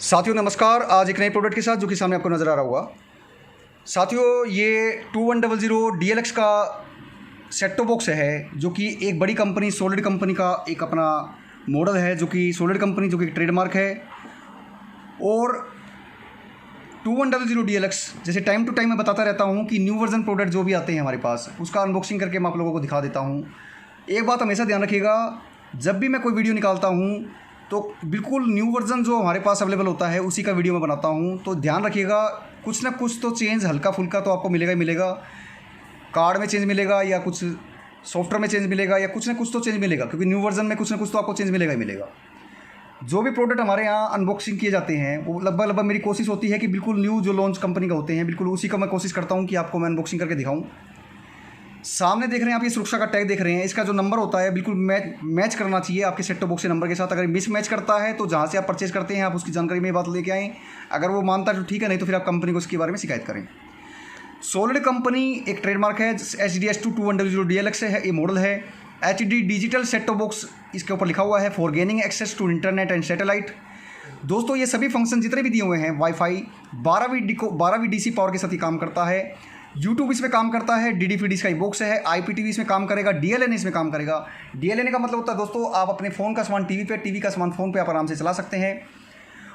साथियों नमस्कार। आज एक नए प्रोडक्ट के साथ जो कि सामने आपको नज़र आ रहा होगा। साथियों ये 2100 DLX का सेट टॉप बॉक्स है जो कि एक बड़ी कंपनी सॉलिड कंपनी का एक अपना मॉडल है, जो कि सॉलिड कंपनी जो कि ट्रेडमार्क है। और 2100 DLX जैसे टाइम टू टाइम मैं बताता रहता हूँ कि न्यू वर्जन प्रोडक्ट जो भी आते हैं हमारे पास उसका अनबॉक्सिंग करके मैं आप लोगों को दिखा देता हूँ। एक बात हमेशा ध्यान रखिएगा, जब भी मैं कोई वीडियो निकालता हूँ तो बिल्कुल न्यू वर्जन जो हमारे पास अवेलेबल होता है उसी का वीडियो मैं बनाता हूँ। तो ध्यान रखिएगा, कुछ ना कुछ तो चेंज हल्का फुल्का तो आपको मिलेगा ही मिलेगा। कार्ड में चेंज मिलेगा या कुछ सॉफ्टवेयर में चेंज मिलेगा या कुछ ना कुछ तो चेंज मिलेगा, क्योंकि न्यू वर्जन में कुछ ना कुछ तो आपको चेंज मिलेगा ही मिलेगा। जो भी प्रोडक्ट हमारे यहाँ अनबॉक्सिंग किए जाते हैं वो लगभग मेरी कोशिश होती है कि बिल्कुल न्यू जो लॉन्च कंपनी का होते हैं बिल्कुल उसी का मैं कोशिश करता हूँ कि आपको मैं अनबॉक्सिंग करके दिखाऊँ। सामने देख रहे हैं आप, ये सुरक्षा का टैग देख रहे हैं, इसका जो नंबर होता है बिल्कुल मैच करना चाहिए आपके सेट टॉप बॉक्स के नंबर के साथ। अगर मिस मैच करता है तो जहाँ से आप परचेज करते हैं आप उसकी जानकारी में ये बात लेके आएँ। अगर वो मानता है तो ठीक है, नहीं तो फिर आप कंपनी को इसके बारे में शिकायत करें। सॉलिड कंपनी एक ट्रेडमार्क है, HDS2 2100 DLX है, ये मॉडल है। HD digital set top box इसके ऊपर लिखा हुआ है for gaining access to internet and satellite. दोस्तों ये सभी फंक्शन जितने भी दिए हुए हैं, वाईफाई 12V DC पावर के साथ ही काम करता है। यूट्यूब इसमें काम करता है, DD इसका बॉक्स है। IPTV इसमें काम करेगा, DLNA इसमें काम करेगा। DLNA का मतलब होता है दोस्तों आप अपने फ़ोन का सामान टीवी का सामान फ़ोन पे आप आराम से चला सकते हैं।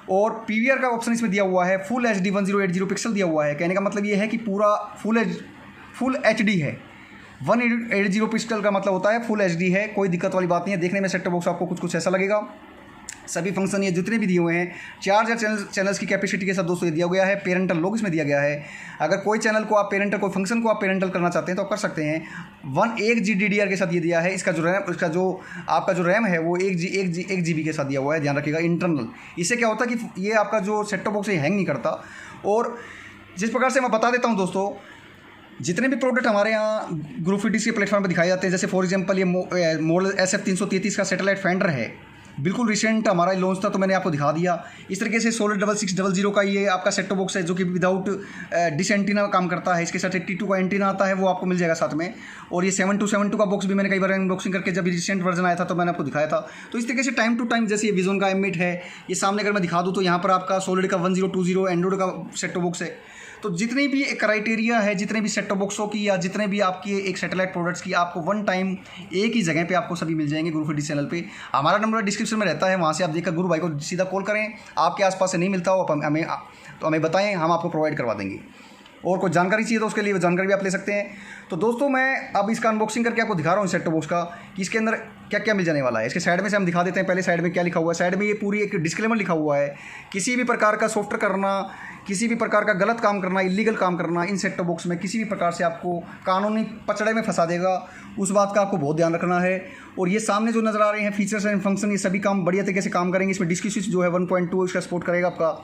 और PVR का ऑप्शन इसमें दिया हुआ है, फुल HD 1080 पिक्सल दिया हुआ है। कहने का मतलब ये है कि पूरा फुल HD है। 180 पिक्सल का मतलब होता है फुल HD है, कोई दिक्कत वाली बात नहीं है। देखने में सेट टॉप बॉक्स आपको कुछ ऐसा लगेगा। सभी फंक्शन ये जितने भी दिए हुए हैं, 4000 चैनल्स की कैपेसिटी के साथ दोस्तों ये दिया गया है। पेरेंटल लॉक इसमें दिया गया है। अगर कोई चैनल को आप पेरेंटल, कोई फंक्शन को आप पेरेंटल करना चाहते हैं तो आप कर सकते हैं। 1 DDR के साथ ये दिया है। इसका जो आपका जो रैम है वो 1 GB के साथ दिया हुआ है, ध्यान रखिएगा, इंटरनल। इससे क्या होता है कि ये आपका जो सेट टॉप बॉक्स है हैंग नहीं करता। और जिस प्रकार से मैं बता देता हूँ दोस्तों, जितने भी प्रोडक्ट हमारे यहाँ ग्रुप फिटिस के प्लेटफॉर्म पर दिखाए जाते हैं, जैसे फॉर एग्जांपल ये मॉडल SF333 का सैटेलाइट फाइंडर है, बिल्कुल रिसेंट हमारा लॉन्च था तो मैंने आपको दिखा दिया। इस तरीके से सॉलिड 6600 का ये आपका सेट टॉप बॉक्स है जो कि विदाउट डिश एंटीना काम करता है। इसके साथ 82 का एंटीना आता है, वो आपको मिल जाएगा साथ में। और ये 7272 का बॉक्स भी मैंने कई बार अनबॉक्सिंग करके जब रिसेंट वर्जन आया था तो मैंने आपको दिखाया था। तो इस तरीके से टाइम टू टाइम, जैसे ये विजन का M8 है, ये सामने अगर मैं दिखा दूँ तो यहाँ पर आपका सॉलिड का 1020 एंड्रॉइड का सेट टॉप बॉक्स है। तो जितनी भी एक क्राइटेरिया है, जितने भी सेट टॉप बॉक्सों की या जितने भी आपकी एक सैटेलाइट प्रोडक्ट्स की, आपको वन टाइम एक ही जगह पे आपको सभी मिल जाएंगे गुरु फिटिस चैनल पे। हमारा नंबर डिस्क्रिप्शन में रहता है, वहाँ से आप देखकर गुरु भाई को सीधा कॉल करें। आपके आसपास से नहीं मिलता हो हमें बताएं, हम आपको प्रोवाइड करवा देंगे। और कोई जानकारी चाहिए तो उसके लिए जानकारी भी आप ले सकते हैं। तो दोस्तों मैं अब इसका अनबॉक्सिंग करके आपको दिखा रहा हूँ सेट टॉप बॉक्स का, कि इसके अंदर क्या क्या मिल जाने वाला है। इसके साइड में से हम दिखा देते हैं। पहले साइड में क्या लिखा हुआ है, साइड में ये पूरी एक डिस्क्लेमर लिखा हुआ है। किसी भी प्रकार का सॉफ्टवेयर करना, किसी भी प्रकार का गलत काम करना, इलीगल काम करना इन सेट टॉप बॉक्स में किसी भी प्रकार से आपको कानूनी पचड़े में फंसा देगा, उस बात का आपको बहुत ध्यान रखना है। और ये सामने जो नज़र आ रहे हैं फीचर्स एंड फंक्शन, ये सभी काम बढ़िया तरीके से काम करेंगे। इसमें डिस्क स्विच जो है 1.2 इसका सपोर्ट करेगा आपका।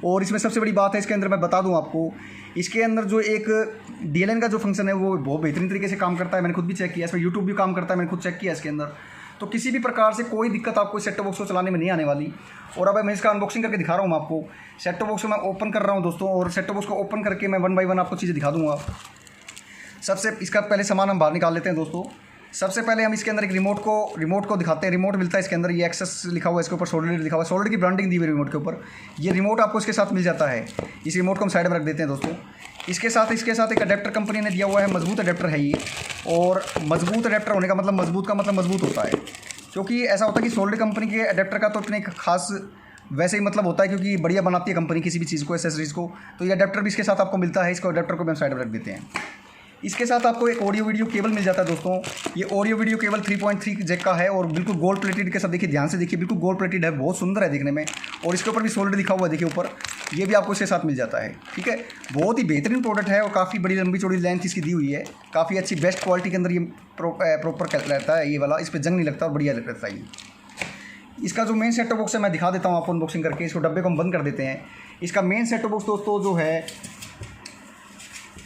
और इसमें सबसे बड़ी बात है, इसके अंदर मैं बता दूं आपको, इसके अंदर जो एक DLN का जो फंक्शन है वो बहुत बेहतरीन तरीके से काम करता है। मैंने खुद भी चेक किया, इसमें यूट्यूब भी काम करता है, मैंने खुद चेक किया इसके अंदर। तो किसी भी प्रकार से कोई दिक्कत आपको सेट टॉप बॉक्स को चलाने में नहीं आने वाली। और अब मैं इसका अनबॉक्सिंग करके दिखा रहा हूँ आपको। सेट टॉप बॉक्स को मैं ओपन कर रहा हूँ दोस्तों, और सेट टॉप बॉक्स को ओपन करके मैं 1 बाय 1 आपको चीज़ें दिखा दूँगा। सबसे इसका पहले सामान हम बाहर निकाल लेते हैं दोस्तों। सबसे पहले हम इसके अंदर एक रिमोट को दिखाते हैं। रिमोट मिलता है इसके अंदर, ये एक्सेस लिखा हुआ है, इसके ऊपर सॉलिड लिखा हुआ है, सॉलिड की ब्रांडिंग दी हुई रिमोट के ऊपर। ये रिमोट आपको इसके साथ मिल जाता है। इस रिमोट को हम साइड में रख देते हैं दोस्तों। इसके साथ एक अडेप्टर कंपनी ने दिया हुआ है, मजबूत अडेप्टर है ये। और मजबूत अडेप्टर होने का मतलब, मजबूत का मतलब मजबूत होता है, क्योंकि ऐसा होता है कि सॉलिड कंपनी के अडेप्टर का तो इतने खास वैसे ही मतलब होता है, क्योंकि बढ़िया बनाती है कंपनी किसी भी चीज़ को, एसेसरीज़ को। तो ये अडेप्टर भी इसके साथ आपको मिलता है। इसको अडेप्टर को भी हम साइड में रख देते हैं। इसके साथ आपको एक ऑडियो वीडियो केबल मिल जाता है दोस्तों। ये ऑडियो वीडियो केबल 3.3 जैक का है और बिल्कुल गोल्ड प्लेटेड के साथ, देखिए ध्यान से देखिए, बिल्कुल गोल्ड प्लेटेड है, बहुत सुंदर है देखने में। और इसके ऊपर भी सॉलिड लिखा हुआ है, देखिए ऊपर, ये भी आपको इसके साथ मिल जाता है। ठीक है, बहुत ही बेहतरीन प्रोडक्ट है और काफ़ी बड़ी लंबी चौड़ी लेंथ इसकी दी हुई है। काफ़ी अच्छी बेस्ट क्वालिटी के अंदर ये प्रॉपर रहता है ये वाला। इस पर जंग नहीं लगता और बढ़िया लगता है ये। इसका जो मेन सेट टॉप बॉक्स है मैं दिखा देता हूँ आपको अनबॉक्सिंग करके। इसको डब्बे को हम बंद कर देते हैं। इसका मेन सेट टॉप बॉक्स दोस्तों जो है,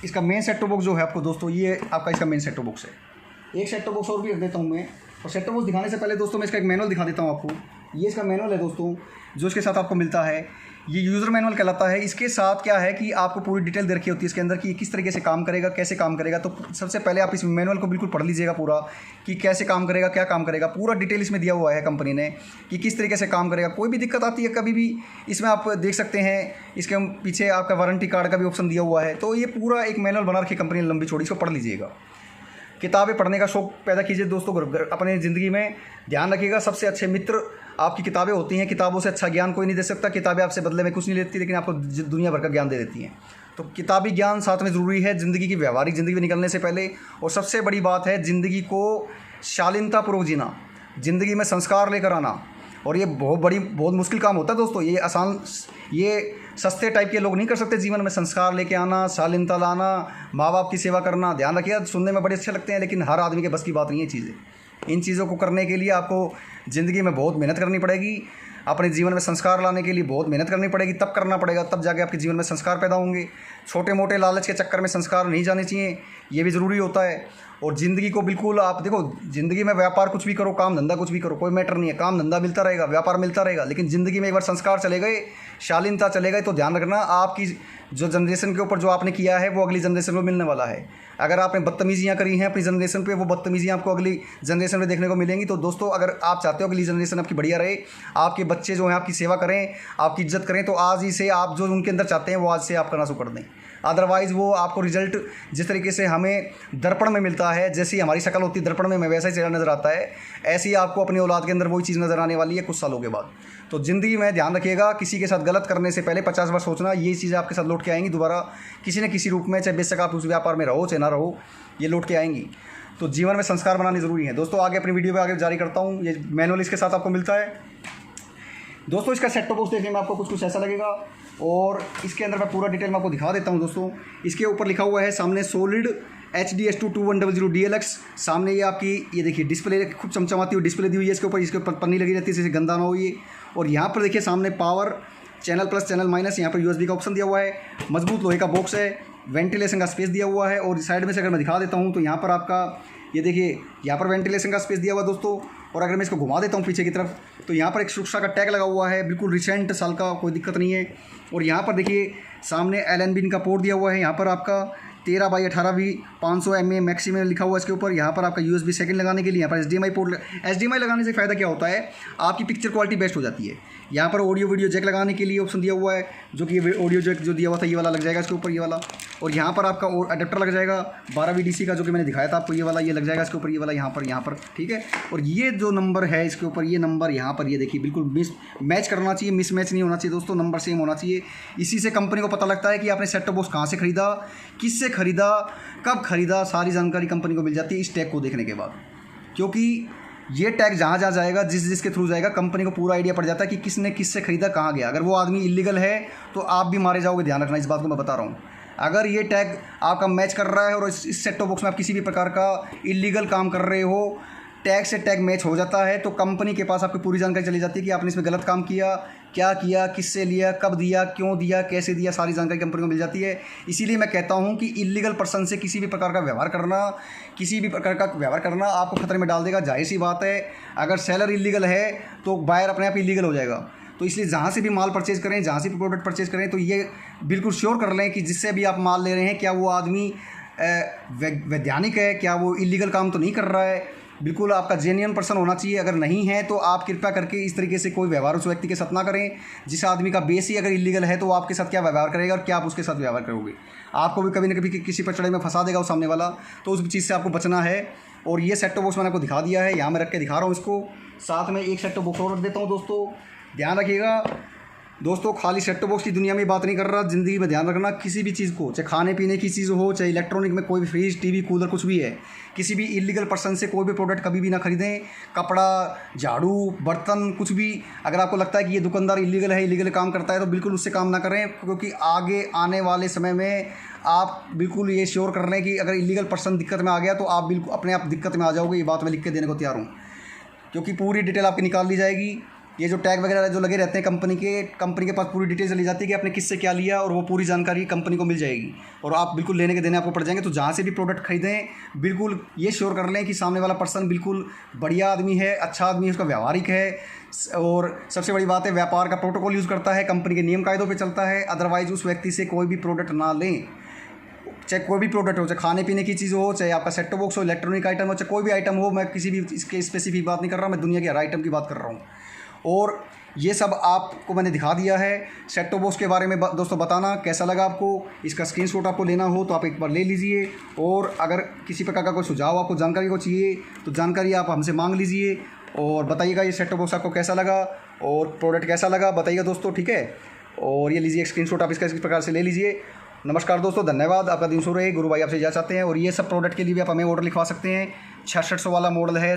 इसका मेन सेट टॉप बॉक्स जो है आपको दोस्तों, ये आपका इसका मेन सेट टॉप बॉक्स है। एक सेट टॉप बॉक्स और भी रख देता हूँ मैं। और सेट टॉप बॉक्स दिखाने से पहले दोस्तों मैं इसका एक मैनुअल दिखा देता हूँ आपको। ये इसका मैनुअल है दोस्तों, जो इसके साथ आपको मिलता है। ये यूज़र मैनुअल कहलाता है। इसके साथ क्या है कि आपको पूरी डिटेल दे रखी होती है इसके अंदर कि ये किस तरीके से काम करेगा, कैसे काम करेगा। तो सबसे पहले आप इस मैनुअल को बिल्कुल पढ़ लीजिएगा पूरा, कि कैसे काम करेगा, क्या काम करेगा। पूरा डिटेल इसमें दिया हुआ है कंपनी ने कि किस तरीके से काम करेगा। कोई भी दिक्कत आती है कभी भी, इसमें आप देख सकते हैं, इसके पीछे आपका वारंटी कार्ड का भी ऑप्शन दिया हुआ है। तो ये पूरा एक मैनुअल बना रखी कंपनी ने लंबी चौड़ी, इसको पढ़ लीजिएगा। किताबें पढ़ने का शौक़ पैदा कीजिए दोस्तों अपने ज़िंदगी में। ध्यान रखिएगा, सबसे अच्छे मित्र आपकी किताबें होती हैं। किताबों से अच्छा ज्ञान कोई नहीं दे सकता। किताबें आपसे बदले में कुछ नहीं लेती, लेकिन आपको दुनिया भर का ज्ञान दे देती हैं। तो किताबी ज्ञान साथ में ज़रूरी है ज़िंदगी की, व्यवहारिक ज़िंदगी में निकलने से पहले। और सबसे बड़ी बात है ज़िंदगी को शालीनतापूर्वक जीना, ज़िंदगी में संस्कार लेकर आना। और ये बहुत मुश्किल काम होता है दोस्तों। ये आसान, ये सस्ते टाइप के लोग नहीं कर सकते जीवन में। संस्कार लेके आना, शालीनता लाना, माँ बाप की सेवा करना। ध्यान रखिएगा, सुनने में बड़े अच्छे लगते हैं, लेकिन हर आदमी के बस की बात नहीं है चीज़ें। इन चीज़ों को करने के लिए आपको ज़िंदगी में बहुत मेहनत करनी पड़ेगी। अपने जीवन में संस्कार लाने के लिए बहुत मेहनत करनी पड़ेगी, तब करना पड़ेगा, तब जाके आपके जीवन में संस्कार पैदा होंगे। छोटे मोटे लालच के चक्कर में संस्कार नहीं जाने चाहिए, ये भी ज़रूरी होता है। और ज़िंदगी को बिल्कुल आप देखो, ज़िंदगी में व्यापार कुछ भी करो, काम धंधा कुछ भी करो, कोई मैटर नहीं है। काम धंधा मिलता रहेगा, व्यापार मिलता रहेगा, लेकिन ज़िंदगी में एक बार संस्कार चले गए, शालीनता चले गए, तो ध्यान रखना आपकी जो जनरेशन के ऊपर जो आपने किया है वो अगली जनरेशन को मिलने वाला है। अगर आपने बदतमीजियाँ करी हैं अपनी जनरेशन पे, वो बदतमीजियाँ आपको अगली जनरेशन में देखने को मिलेंगी। तो दोस्तों, अगर आप चाहते हो अगली जनरेशन आपकी बढ़िया रहे, आपके बच्चे जो हैं आपकी सेवा करें, आपकी इज्जत करें, तो आज ही से आप जो उनके अंदर चाहते हैं वो आज से आप करना शुरू कर दें। अदरवाइज़ वो आपको रिजल्ट जिस तरीके से हमें दर्पण में मिलता है, जैसी हमारी शक्ल होती है दर्पण में हमें वैसा ही चेहरा नज़र आता है, ऐसे ही आपको अपनी औलाद के अंदर वही चीज़ नज़र आने वाली है कुछ सालों के बाद। तो ज़िंदगी में ध्यान रखिएगा, किसी के साथ गलत करने से पहले 50 बार सोचना। ये चीज़ें आपके साथ लौट के आएंगी दोबारा, किसी न किसी रूप में, चाहे बेशक आप उस व्यापार में रहो चाहे ना रहो, ये लौट के आएंगी। तो जीवन में संस्कार बनाने ज़रूरी है दोस्तों। आगे अपनी वीडियो में आगे जारी करता हूँ। ये मैनुअल इसके साथ आपको मिलता है दोस्तों। इसका सेट टॉप बॉक्स देखने में आपको कुछ ऐसा लगेगा, और इसके अंदर मैं पूरा डिटेल में आपको दिखा देता हूं दोस्तों। इसके ऊपर लिखा हुआ है सामने सोलिड HDS2 2100 DLX। सामने ये आपकी, ये देखिए डिस्प्ले खूब चमचमाती हुई डिस्प्ले दी हुई है। इसके ऊपर पन्नी लगी रहती है, जैसे गंदा ना हो ये। और यहाँ पर देखिए सामने power, channel plus, channel minus, यहाँ पर USB का ऑप्शन दिया हुआ है। मजबूत लोहे का बॉक्स है, वेंटिलेशन का स्पेस दिया हुआ है। और साइड में से अगर मैं दिखा देता हूँ तो यहाँ पर आपका ये देखिए, यहाँ पर वेंटिलेशन का स्पेस दिया हुआ है दोस्तों। और अगर मैं इसको घुमा देता हूँ पीछे की तरफ, तो यहाँ पर एक सुरक्षा का टैग लगा हुआ है, बिल्कुल रिसेंट साल का, कोई दिक्कत नहीं है। और यहाँ पर देखिए सामने LNB का पोर्ट दिया हुआ है। यहाँ पर आपका 13x18 भी 500 mAh मैक्सिमम लिखा हुआ है इसके ऊपर। यहाँ पर आपका USB सेकंड लगाने के लिए, यहाँ पर HDMI पोर्ट। HDMI लगाने से फ़ायदा क्या होता है, आपकी पिक्चर क्वालिटी बेस्ट हो जाती है। यहाँ पर ऑडियो वीडियो जैक लगाने के लिए ऑप्शन दिया हुआ है, जो कि ऑडियो जैक जो दिया हुआ था ये वाला लग जाएगा इसके ऊपर, ये वाला। और यहाँ पर आपका और अडेप्टर लग जाएगा 12V DC का, जो कि मैंने दिखाया था आपको, ये वाला, ये लग जाएगा इसके ऊपर, ये वाला यहाँ पर, ठीक है। और ये जो नंबर है इसके ऊपर, ये नंबर यहाँ पर, ये देखिए बिल्कुल मैच करना चाहिए, मिसमैच नहीं होना चाहिए दोस्तों, नंबर सेम होना चाहिए। इसी से कंपनी को पता लगता है कि आपने सेट टॉप बॉक्स कहाँ से खरीदा, किससे खरीदा, कब खरीदा, सारी जानकारी कंपनी को मिल जाती है इस टैग को देखने के बाद। क्योंकि ये टैग जहाँ जहाँ जाएगा, जिसके थ्रू जाएगा, कंपनी को पूरा आइडिया पड़ जाता है कि किसने किससे खरीदा, कहाँ गया। अगर वो आदमी इलीगल है तो आप भी मारे जाओगे, ध्यान रखना, इस बात को मैं बता रहा हूँ। अगर ये टैग आपका मैच कर रहा है और इस सेट टॉप बॉक्स में आप किसी भी प्रकार का इलीगल काम कर रहे हो, टैग से टैग मैच हो जाता है, तो कंपनी के पास आपकी पूरी जानकारी चली जाती है कि आपने इसमें गलत काम किया, क्या किया, किससे लिया, कब दिया, क्यों दिया, कैसे दिया, सारी जानकारी कंपनी को मिल जाती है। इसीलिए मैं कहता हूं कि इलीगल पर्सन से किसी भी प्रकार का व्यवहार करना आपको खतरे में डाल देगा। जाहिर सी बात है, अगर सेलर इलीगल है तो बायर अपने आप इलीगल हो जाएगा। तो इसलिए जहाँ से भी माल परचेज़ करें, जहाँ से भी प्रोडक्ट परचेज़ करें, तो ये बिल्कुल श्योर कर लें कि जिससे भी आप माल ले रहे हैं, क्या वो आदमी वैज्ञानिक है, क्या वो इलीगल काम तो नहीं कर रहा है। बिल्कुल आपका जेन्युइन पर्सन होना चाहिए। अगर नहीं है तो आप कृपया करके इस तरीके से कोई व्यवहार उस व्यक्ति के साथ ना करें। जिस आदमी का बेस ही अगर इलीगल है तो वो आपके साथ क्या व्यवहार करेगा और क्या आप उसके साथ व्यवहार करोगे, आपको भी कभी ना कभी किसी पर चढ़ाई में फंसा देगा वो सामने वाला। तो उस चीज़ से आपको बचना है। और ये सेट टॉप बॉक्स मैंने आपको दिखा दिया है, यहाँ मैं रख के दिखा रहा हूँ इसको। साथ में एक सेट टॉप बॉक्स और रख देता हूँ दोस्तों, ध्यान रखिएगा दोस्तों। खाली सेट टॉप बॉक्स की दुनिया में बात नहीं कर रहा, ज़िंदगी में ध्यान रखना, किसी भी चीज़ को, चाहे खाने पीने की चीज़ हो, चाहे इलेक्ट्रॉनिक में कोई भी फ्रिज, टीवी, कूलर, कुछ भी है, किसी भी इलीगल पर्सन से कोई भी प्रोडक्ट कभी भी ना खरीदें। कपड़ा, झाड़ू, बर्तन, कुछ भी अगर आपको लगता है कि ये दुकानदार इलीगल है, इलीगल काम करता है, तो बिल्कुल उससे काम ना करें। क्योंकि आगे आने वाले समय में आप बिल्कुल ये श्योर कर लें कि अगर इलीगल पर्सन दिक्कत में आ गया तो आप बिल्कुल अपने आप दिक्कत में आ जाओगे। ये बात मैं लिख के देने को तैयार हूँ, क्योंकि पूरी डिटेल आपकी निकाल ली जाएगी। ये जो टैग वगैरह जो लगे रहते हैं कंपनी के पास पूरी डिटेल चली जाती है कि आपने किससे क्या लिया, और वो पूरी जानकारी कंपनी को मिल जाएगी और आप बिल्कुल लेने के देने आपको पड़ जाएंगे। तो जहाँ से भी प्रोडक्ट खरीदें बिल्कुल ये श्योर कर लें कि सामने वाला पर्सन बिल्कुल बढ़िया आदमी है, अच्छा आदमी है, उसका व्यवहारिक है, और सबसे बड़ी बात है व्यापार का प्रोटोकॉल यूज़ करता है, कंपनी के नियम कायदों पर चलता है। अदरवाइज़ उस व्यक्ति से कोई भी प्रोडक्ट ना लें, चाहे कोई भी प्रोडक्ट हो, चाहे खाने पीने की चीज़ हो, चाहे आपका सेट टॉप बॉक्स हो, इलेक्ट्रॉनिक आइटम हो, चाहे कोई भी आइटम हो। मैं किसी भी इसके स्पेसिफिक बात नहीं कर रहा, मैं दुनिया के हर आइटम की बात कर रहा हूँ। और ये सब आपको मैंने दिखा दिया है। सेट टॉप बॉक्स के बारे में दोस्तों बताना कैसा लगा आपको। इसका स्क्रीनशॉट आपको लेना हो तो आप एक बार ले लीजिए, और अगर किसी प्रकार का कोई सुझाव आपको जानकारी को चाहिए तो जानकारी आप हमसे मांग लीजिए और बताइएगा ये सेट टॉप बॉक्स आपको कैसा लगा और प्रोडक्ट कैसा लगा, बताइएगा दोस्तों, ठीक है। और ये लीजिए एक स्क्रीनशॉट, आप इसका इस प्रकार से ले लीजिए। नमस्कार दोस्तों, धन्यवाद, आपका दिन शुभ रहे। गुरु भाई आपसे जा चाहते हैं। और ये सब प्रोडक्ट के लिए भी आप हमें ऑर्डर लिखवा सकते हैं। 6600 वाला मॉडल है,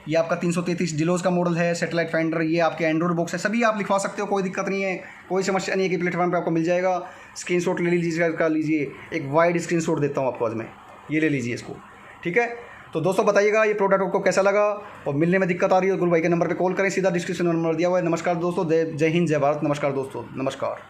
ये आपका 333 डिलोज का मॉडल है, सैटेलाइट फाइंडर, ये आपके एंड्रॉइड बॉक्स है, सभी आप लिखवा सकते हो, कोई दिक्कत नहीं है, कोई समस्या नहीं है कि प्लेटफॉर्म पे आपको मिल जाएगा। स्क्रीनशॉट ले लीजिए, इसका लीजिए, एक वाइड स्क्रीनशॉट देता हूँ आपको आज मैं, ये ले लीजिए इसको, ठीक है। तो दोस्तों बताइएगा ये प्रोडक्ट आपको कैसा लगा, और मिलने में दिक्कत आ रही है गुरु भाई के नंबर पर कॉल करें, सीधा डिस्क्रिप्शन में नंबर दिया हुआ है। नमस्कार दोस्तों, जय हिंद, जय भारत। नमस्कार दोस्तों, नमस्कार।